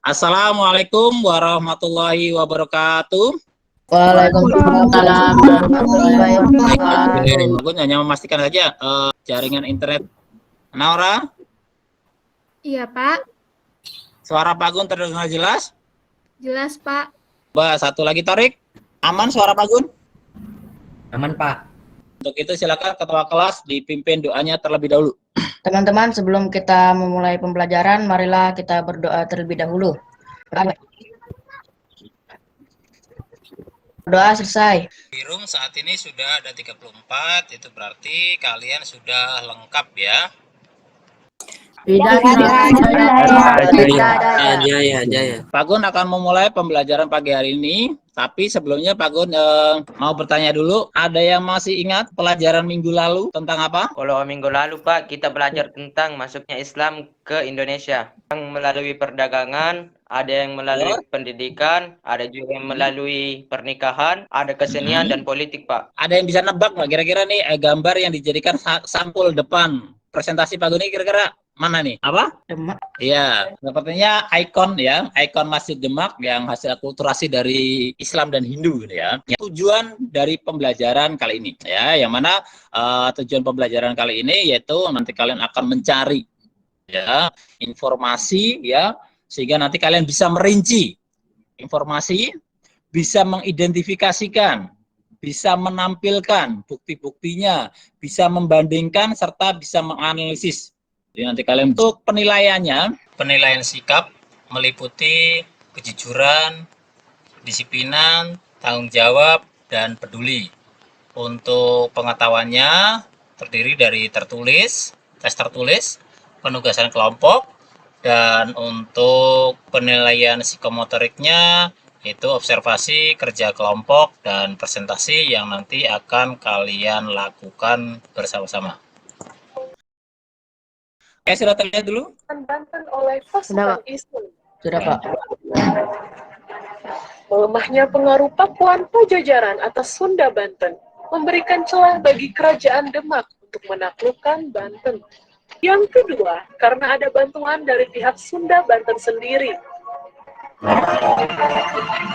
Assalamualaikum warahmatullahi wabarakatuh. Waalaikumsalam warahmatullahi wabarakatuh. Gue hanya memastikan saja jaringan internet Naura. Iya, Pak. Suara Pak Gun terdengar jelas? Jelas, Pak. Satu lagi Torik. Aman suara Pak Gun? Aman, Pak. Untuk itu silakan ketua kelas dipimpin doanya terlebih dahulu. Teman-teman, sebelum kita memulai pembelajaran, marilah kita berdoa terlebih dahulu. Doa selesai. Di room saat ini sudah ada 34, itu berarti kalian sudah lengkap ya. Pak Gun akan memulai pembelajaran pagi hari ini, tapi sebelumnya Pak Gun mau bertanya dulu, ada yang masih ingat pelajaran minggu lalu tentang apa? Kalau minggu lalu Pak, kita belajar tentang masuknya Islam ke Indonesia. Yang melalui perdagangan, ada yang melalui pendidikan, ada juga yang melalui pernikahan, ada kesenian dan politik Pak. Ada yang bisa nebak nggak kira-kira nih gambar yang dijadikan sampul depan presentasi Pak Gun ini kira-kira mana nih? Apa? Demak. Iya, sepertinya ikon ya, ikon Masjid Demak yang hasil akulturasi dari Islam dan Hindu gitu ya. Tujuan dari pembelajaran kali ini ya, yang mana tujuan pembelajaran kali ini yaitu nanti kalian akan mencari ya informasi ya, sehingga nanti kalian bisa merinci informasi, bisa mengidentifikasikan, bisa menampilkan bukti-buktinya, bisa membandingkan serta bisa menganalisis. Jadi nanti kalian untuk penilaiannya, penilaian sikap meliputi kejujuran, kedisiplinan, tanggung jawab, dan peduli. Untuk pengetahuannya terdiri dari tertulis, tes tertulis, penugasan kelompok, dan untuk penilaian psikomotoriknya itu observasi, kerja kelompok, dan presentasi yang nanti akan kalian lakukan bersama-sama. Oke, sudah terlihat dulu? Banten oleh pasukan Islam. Sudah, Pak. Melemahnya pengaruh Pakuan Pajajaran atas Sunda Banten memberikan celah bagi kerajaan Demak untuk menaklukkan Banten. Yang kedua, karena ada bantuan dari pihak Sunda Banten sendiri.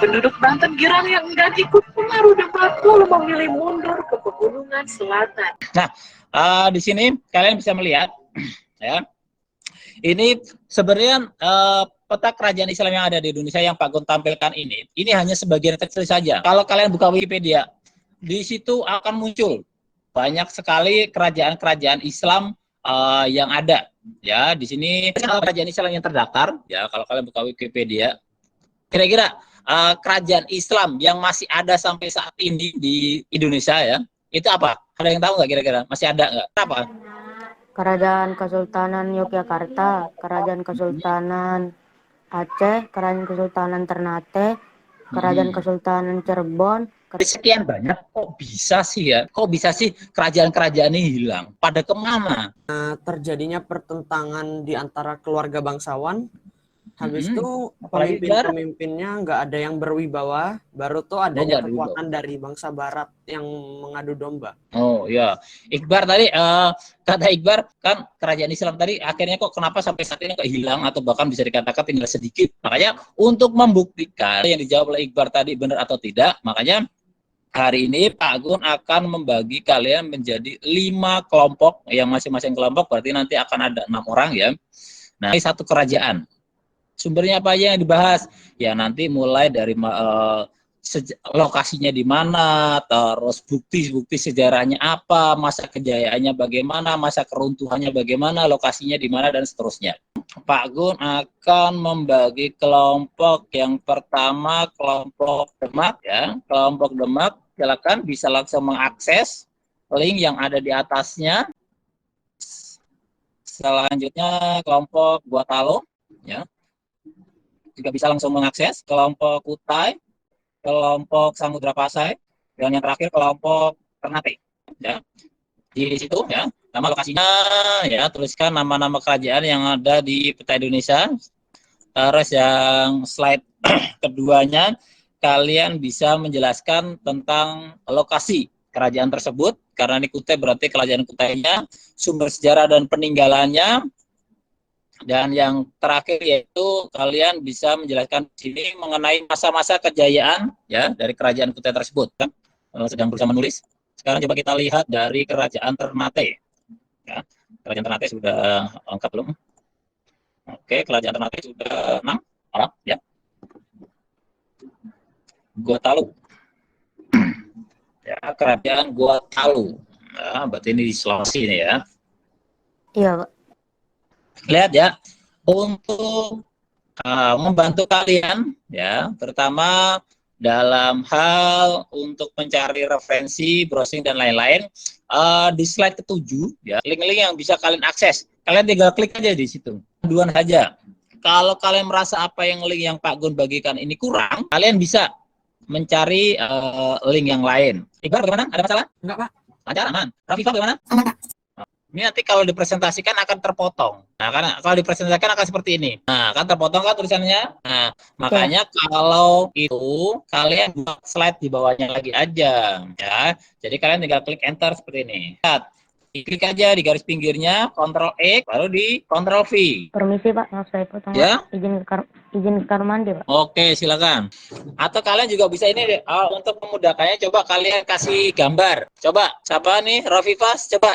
Penduduk Banten girang yang enggan ikut pengaruh Demak lalu memilih mundur ke pegunungan selatan. Nah, di sini kalian bisa melihat ya, ini sebenarnya peta kerajaan Islam yang ada di Indonesia yang Pak Gun tampilkan ini hanya sebagian kecil saja. Kalau kalian buka Wikipedia, di situ akan muncul banyak sekali kerajaan-kerajaan Islam yang ada. Ya, di sini kerajaan Islam yang terdaftar. Ya, kalau kalian buka Wikipedia, kira-kira kerajaan Islam yang masih ada sampai saat ini di Indonesia ya, itu apa? Ada yang tahu nggak kira-kira? Masih ada nggak? Apa? Kerajaan Kesultanan Yogyakarta, Kerajaan Kesultanan Aceh, Kerajaan Kesultanan Ternate, Kerajaan Kesultanan Cirebon. Sekian banyak, kok bisa sih ya? Kok bisa sih kerajaan-kerajaan ini hilang? Pada kemana? Terjadinya pertentangan di antara keluarga bangsawan. Habis itu Apalagi pemimpin-pemimpinnya nggak ada yang berwibawa, baru tuh adanya kekuatan dari bangsa barat yang mengadu domba. Oh ya, Iqbar tadi kata Iqbar kan kerajaan Islam tadi akhirnya kok kenapa sampai saat ini kok hilang atau bahkan bisa dikatakan tinggal sedikit. Makanya untuk membuktikan yang dijawab oleh Iqbar tadi benar atau tidak, makanya hari ini Pak Gun akan membagi kalian menjadi 5 kelompok, yang masing-masing kelompok berarti nanti akan ada 6 orang ya. Nah, ini satu kerajaan. Sumbernya apa aja yang dibahas? Ya nanti mulai dari lokasinya di mana, terus bukti-bukti sejarahnya apa, masa kejayaannya bagaimana, masa keruntuhannya bagaimana, lokasinya di mana, dan seterusnya. Pak Gun akan membagi kelompok yang pertama, kelompok Demak ya. Kelompok Demak, silakan bisa langsung mengakses link yang ada di atasnya. Selanjutnya kelompok Buatalo ya. Juga bisa langsung mengakses kelompok Kutai, kelompok Samudra Pasai, dan yang terakhir kelompok Ternate. Ya. Di situ ya, nama lokasinya ya, tuliskan nama-nama kerajaan yang ada di peta Indonesia. Terus yang slide keduanya, kalian bisa menjelaskan tentang lokasi kerajaan tersebut, karena ini Kutai berarti kerajaan Kutainya, sumber sejarah dan peninggalannya, Dan yang terakhir yaitu kalian bisa menjelaskan di sini mengenai masa-masa kejayaan ya dari kerajaan Kutai tersebut. Kan? Sedang berusaha menulis. Sekarang coba kita lihat dari kerajaan Ternate. Ya, kerajaan Ternate sudah lengkap belum? Oke, kerajaan Ternate sudah 6 orang ya. Gua Talu. Ya, kerajaan Gua Talu. Ya, berarti ini di Sulawesi nih ya. Iya, Pak. Lihat ya, untuk membantu kalian ya, terutama dalam hal untuk mencari referensi, browsing dan lain-lain, di slide ke-7 ya, link-link yang bisa kalian akses. Kalian tinggal klik aja di situ. Aduan saja. Kalau kalian merasa apa yang link yang Pak Gun bagikan ini kurang, kalian bisa mencari link yang lain. Iqbal bagaimana? Ada masalah? Enggak, Pak. Lancar, aman. Rafifah bagaimana? Aman, Pak. Ini nanti kalau dipresentasikan akan terpotong. Nah, karena kalau dipresentasikan akan seperti ini. Nah, kan terpotong kan tulisannya. Nah, makanya kalau itu kalian buat slide di bawahnya lagi aja, ya. Jadi kalian tinggal klik enter seperti ini. Lihat, klik aja di garis pinggirnya, Ctrl X, baru di Ctrl V. Permisi, Pak. Maaf saya potong. Ya. Izin ke kamar mandi, Pak. Oke, silakan. Atau kalian juga bisa ini untuk memudahkannya, coba kalian kasih gambar. Coba, siapa nih? Rafifah, coba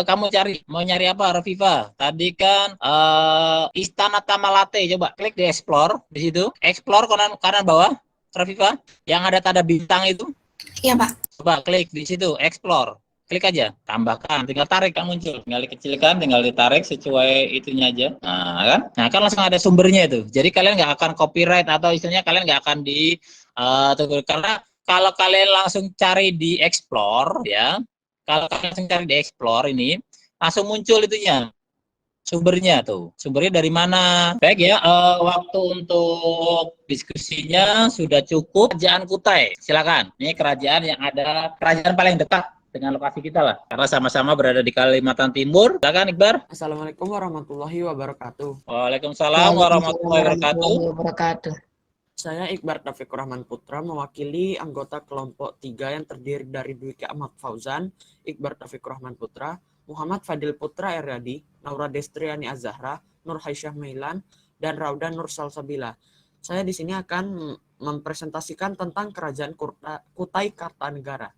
kamu cari. Mau nyari apa, Rafifah? Tadi kan Istana Tamalate. Coba klik di explore di situ. Explore kanan bawah, Rafifah. Yang ada tanda bintang itu. Iya, Pak. Coba klik di situ, explore. Klik aja, tambahkan, tinggal tarik kan muncul, tinggal dikecilkan, tinggal ditarik sesuai itunya aja. Nah kan langsung ada sumbernya itu. Jadi kalian nggak akan copyright atau istilahnya kalian nggak akan karena kalau kalian langsung cari di explore ya, kalau kalian langsung cari di explore ini langsung muncul itunya. Sumbernya tuh, sumbernya dari mana? Baik ya, waktu untuk diskusinya sudah cukup. Kerajaan Kutai, silakan. Ini kerajaan yang ada, kerajaan paling dekat dengan lokasi kita lah, karena sama-sama berada di Kalimantan Timur. Silakan Iqbar. Assalamualaikum warahmatullahi wabarakatuh. Waalaikumsalam warahmatullahi wabarakatuh. Saya Iqbar Taufikur Rahman Putra, mewakili anggota kelompok 3 yang terdiri dari Dwiki Ahmad Fauzan, Iqbar Taufikur Rahman Putra, Muhammad Fadil Putra Eryadi, Naura Destriani Azahra, Nur Haisyah Mailan, dan Rauda Nur Salsabila. Saya di sini akan mempresentasikan tentang kerajaan Kutai Kartanegara.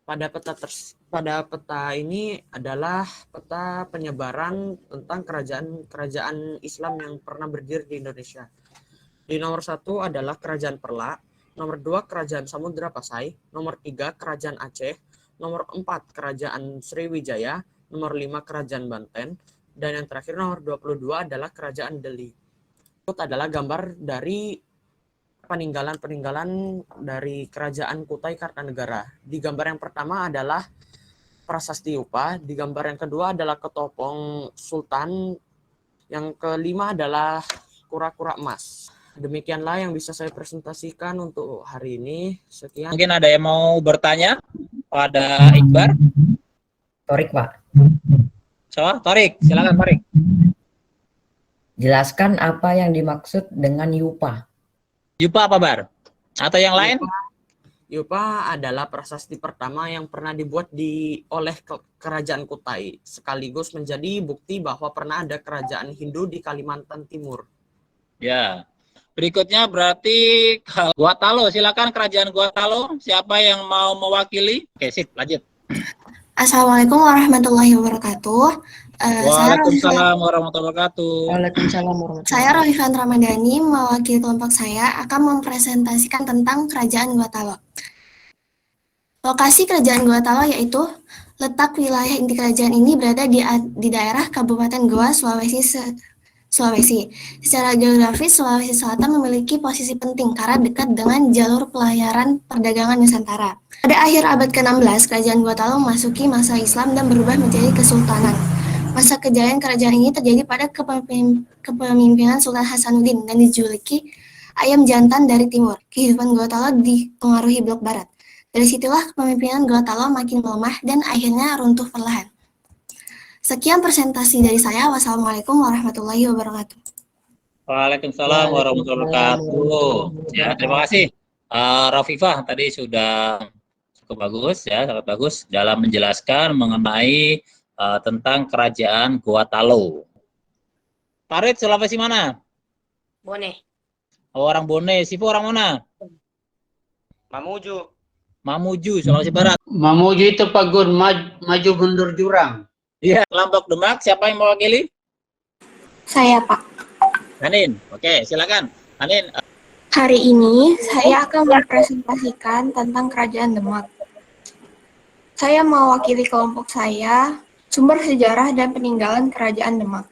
Pada peta ini adalah peta penyebaran tentang kerajaan Islam yang pernah berdiri di Indonesia. Di nomor 1 adalah Kerajaan Perla, nomor 2 Kerajaan Samudra Pasai, nomor 3 Kerajaan Aceh, nomor 4 Kerajaan Sriwijaya, nomor 5 Kerajaan Banten, dan yang terakhir nomor 22 adalah Kerajaan Deli. Itu adalah gambar dari peninggalan dari Kerajaan Kutai Kartanegara. Di gambar yang pertama adalah prasasti Upa, di gambar yang kedua adalah ketopong Sultan, yang kelima adalah kura-kura emas. Demikianlah yang bisa saya presentasikan untuk hari ini. Sekian. Mungkin ada yang mau bertanya pada Iqbar? Torik, Pak. Torik, silakan Torik. Jelaskan apa yang dimaksud dengan Yupa. Yupa apa Bar? Atau yang lain? Yupa adalah prasasti pertama yang pernah dibuat oleh Kerajaan Kutai, sekaligus menjadi bukti bahwa pernah ada kerajaan Hindu di Kalimantan Timur. Ya. Berikutnya berarti Gua Talo, silakan Kerajaan Gua Talo. Siapa yang mau mewakili? Oke, sip, lanjut. Assalamualaikum warahmatullahi wabarakatuh. Waalaikumsalam warahmatullahi wabarakatuh. Waalaikumsalam warahmatullahi Saya Rohifan Ramadhani, mewakili kelompok saya akan mempresentasikan tentang Kerajaan Gua Talo. Lokasi Kerajaan Gua Talo yaitu letak wilayah inti kerajaan ini berada di daerah Kabupaten Goa, Sulawesi. Secara geografis, Sulawesi Selatan memiliki posisi penting karena dekat dengan jalur pelayaran perdagangan Nusantara. Pada akhir abad ke-16, Kerajaan Gua Talo memasuki masa Islam dan berubah menjadi kesultanan. Masa kejayaan kerajaan ini terjadi pada kepemimpinan Sultan Hasanuddin dan dijuluki ayam jantan dari timur. Kehidupan Gua Talo dipengaruhi blok barat. Dari situlah kepemimpinan Gua Talo makin melemah dan akhirnya runtuh perlahan. Sekian presentasi dari saya. Wassalamualaikum warahmatullahi wabarakatuh. Waalaikumsalam warahmatullahi wabarakatuh. Ya, terima kasih. Rafifah tadi sudah cukup bagus ya, sangat bagus dalam menjelaskan mengenai tentang kerajaan Gorontalo. Farid, Sulawesi mana? Bone. Oh, orang Bone. Sifu orang mana? Mamuju. Mamuju, Sulawesi Barat. Mamuju itu Pak Gun, maju mundur jurang. Iya, kelompok Demak, siapa yang mewakili? Saya, Pak. Hanin, oke, silakan. Hanin, Hari ini saya akan mempresentasikan tentang Kerajaan Demak. Saya mewakili kelompok saya, sumber sejarah dan peninggalan Kerajaan Demak.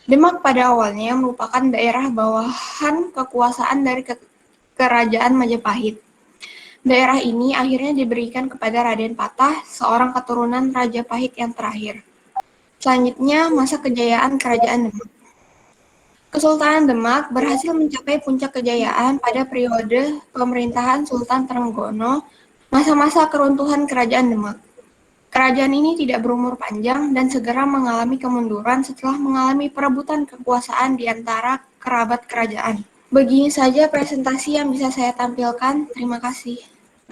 Demak pada awalnya merupakan daerah bawahan kekuasaan dari Kerajaan Majapahit. Daerah ini akhirnya diberikan kepada Raden Patah, seorang keturunan Rajapahit yang terakhir. Selanjutnya, masa kejayaan Kerajaan Demak. Kesultanan Demak berhasil mencapai puncak kejayaan pada periode pemerintahan Sultan Trenggono, masa-masa keruntuhan Kerajaan Demak. Kerajaan ini tidak berumur panjang dan segera mengalami kemunduran setelah mengalami perebutan kekuasaan di antara kerabat kerajaan. Begini saja presentasi yang bisa saya tampilkan. Terima kasih.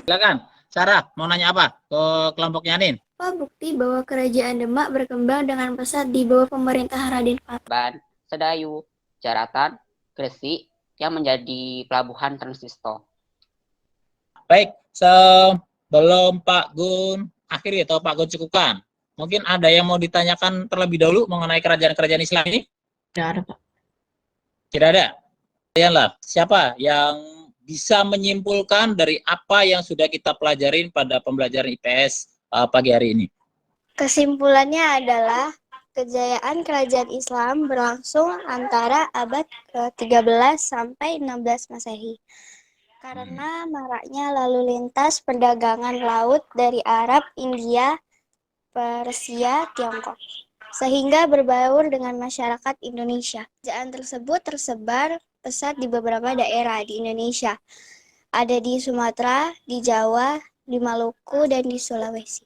silakan. Sarah, mau nanya apa ke kelompoknya Hanin? Apa bukti bahwa Kerajaan Demak berkembang dengan pesat di bawah pemerintahan Raden Patah? Ban, Sedayu, Jaratan, Gresik yang menjadi pelabuhan transistor. Baik, sebelum Pak Gun akhiri atau Pak Gun cukupkan, mungkin ada yang mau ditanyakan terlebih dahulu mengenai kerajaan-kerajaan Islam ini? Tidak ada, Pak. Tidak ada. Lihatlah, siapa yang bisa menyimpulkan dari apa yang sudah kita pelajarin pada pembelajaran IPS pagi hari ini? Kesimpulannya adalah kejayaan kerajaan Islam berlangsung antara abad ke-13 sampai 16 Masehi. Karena maraknya lalu lintas perdagangan laut dari Arab, India, Persia, Tiongkok, sehingga berbaur dengan masyarakat Indonesia. Kerajaan tersebut tersebar pesat di beberapa daerah di Indonesia. Ada di Sumatera, di Jawa, di Maluku, dan di Sulawesi.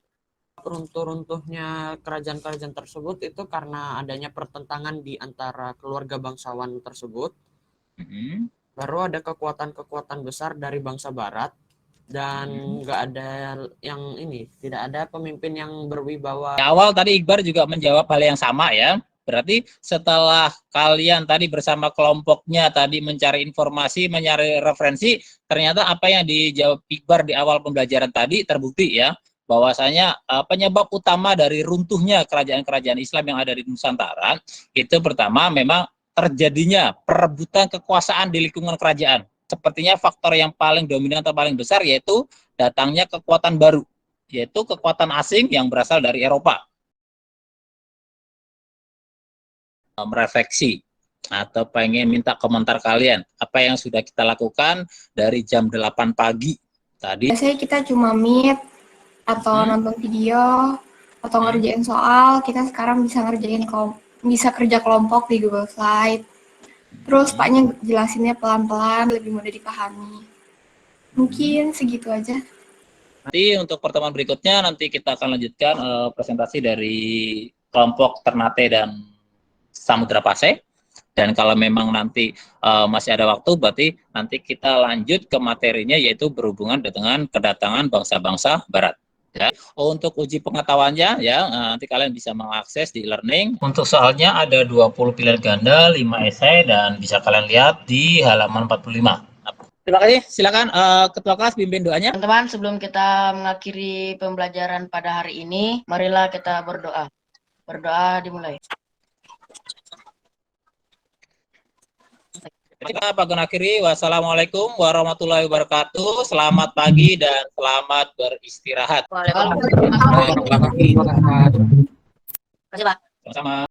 Runtuh-runtuhnya kerajaan-kerajaan tersebut itu karena adanya pertentangan di antara keluarga bangsawan tersebut. Baru ada kekuatan-kekuatan besar dari bangsa barat dan nggak ada yang ini, tidak ada pemimpin yang berwibawa. Di awal tadi Iqbar juga menjawab hal yang sama ya. Berarti setelah kalian tadi bersama kelompoknya tadi mencari informasi, mencari referensi, ternyata apa yang dijawab Iqbar di awal pembelajaran tadi terbukti ya, bahwasanya penyebab utama dari runtuhnya kerajaan-kerajaan Islam yang ada di Nusantara itu pertama memang terjadinya perebutan kekuasaan di lingkungan kerajaan. Sepertinya faktor yang paling dominan atau paling besar yaitu datangnya kekuatan baru, yaitu kekuatan asing yang berasal dari Eropa. Merefleksi atau pengen minta komentar kalian apa yang sudah kita lakukan dari jam 8 pagi tadi. Biasanya kita cuma meet atau nonton video atau ngerjain soal. Kita sekarang bisa kerja kelompok di Google Slide. Terus Paknya jelasinnya pelan-pelan, lebih mudah dipahami. Mungkin segitu aja. Nanti untuk pertemuan berikutnya nanti kita akan lanjutkan presentasi dari kelompok Ternate dan Samudra Pasai. Dan kalau memang nanti masih ada waktu, berarti nanti kita lanjut ke materinya yaitu berhubungan dengan kedatangan bangsa-bangsa Barat. Ya. Untuk uji pengetahuannya ya nanti kalian bisa mengakses di e-learning. Untuk soalnya ada 20 pilihan ganda, 5 esai dan bisa kalian lihat di halaman 45. Terima kasih. Silakan Ketua kelas pimpin doanya. Teman-teman, sebelum kita mengakhiri pembelajaran pada hari ini, marilah kita berdoa. Berdoa dimulai. Kita Pak Gun akhiri. Wassalamualaikum warahmatullahi wabarakatuh. Selamat pagi dan selamat beristirahat. Waalaikumsalam. Sama-sama.